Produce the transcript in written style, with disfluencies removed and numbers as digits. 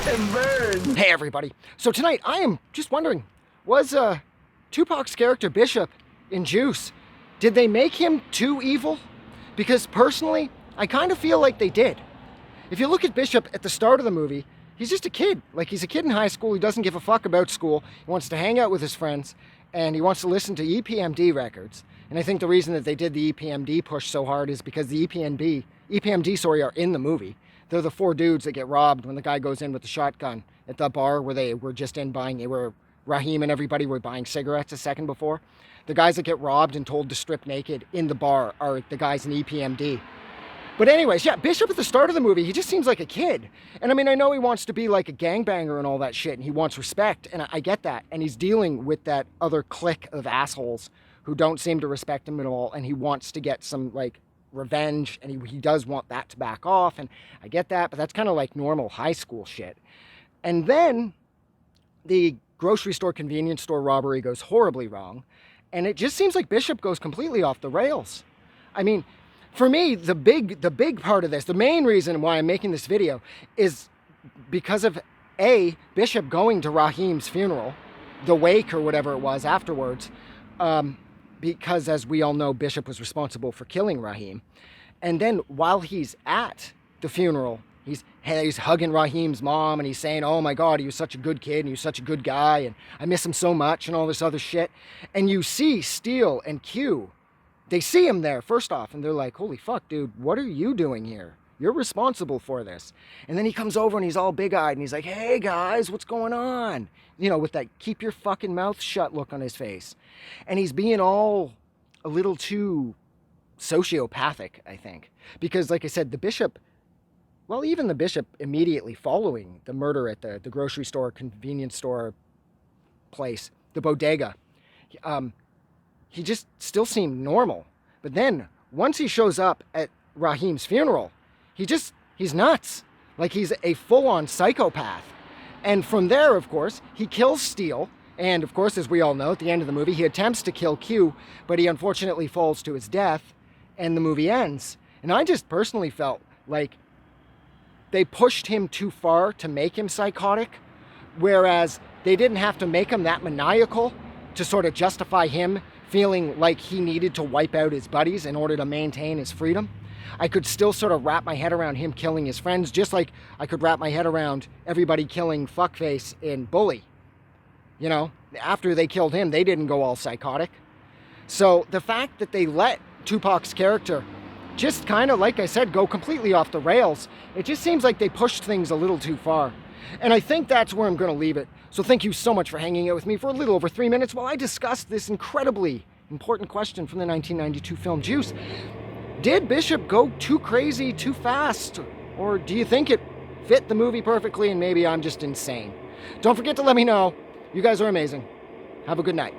And burn. Hey everybody. So tonight I am just wondering, was Tupac's character Bishop in Juice, did they make him too evil? Because personally, I kind of feel like they did. If you look at Bishop at the start of the movie, he's just a kid. Like, he's a kid in high school, he doesn't give a fuck about school, he wants to hang out with his friends, and he wants to listen to EPMD records. And I think the reason that they did the EPMD push so hard is because the EPMD are in the movie. They're the four dudes that get robbed when the guy goes in with the shotgun at the bar where they were just in buying, where Raheem and everybody were buying cigarettes a second before. The guys that get robbed and told to strip naked in the bar are the guys in EPMD. But anyways, yeah, Bishop at the start of the movie, he just seems like a kid. And I mean, I know he wants to be like a gangbanger and all that shit, and he wants respect, and I get that. And he's dealing with that other clique of assholes who don't seem to respect him at all, and he wants to get some, like, revenge, and he does want that to back off, and I get that, but that's kind of like normal high school shit. And then the grocery store, convenience store robbery goes horribly wrong, and it just seems like Bishop goes completely off the rails. I mean, for me, the big part of this, the main reason why I'm making this video is because of Bishop going to Raheem's funeral, the wake or whatever it was afterwards, because as we all know, Bishop was responsible for killing Raheem. And then while he's at the funeral, he's hugging Raheem's mom and he's saying, oh my God, he was such a good kid and he was such a good guy and I miss him so much and all this other shit. And you see Steele and Q, they see him there first off and they're like, holy fuck, dude, what are you doing here? You're responsible for this. And then he comes over and he's all big-eyed and he's like, hey guys, what's going on? You know, with that keep your fucking mouth shut look on his face. And he's being all a little too sociopathic, I think. Because like I said, the Bishop, well, even the Bishop immediately following the murder at the grocery store, convenience store place, the bodega, he just still seemed normal. But then once he shows up at Raheem's funeral, he's nuts. Like, he's a full-on psychopath. And from there, of course, he kills Steele. And of course, as we all know, at the end of the movie, he attempts to kill Q, but he unfortunately falls to his death, and the movie ends. And I just personally felt like they pushed him too far to make him psychotic, whereas they didn't have to make him that maniacal to sort of justify him feeling like he needed to wipe out his buddies in order to maintain his freedom. I could still sort of wrap my head around him killing his friends, just like I could wrap my head around everybody killing Fuckface in Bully. You know, after they killed him, they didn't go all psychotic. So the fact that they let Tupac's character just kind of, like I said, go completely off the rails, it just seems like they pushed things a little too far. And I think that's where I'm going to leave it. So thank you so much for hanging out with me for a little over 3 minutes while I discussed this incredibly important question from the 1992 film Juice. Did Bishop go too crazy, too fast? Or do you think it fit the movie perfectly and maybe I'm just insane? Don't forget to let me know. You guys are amazing. Have a good night.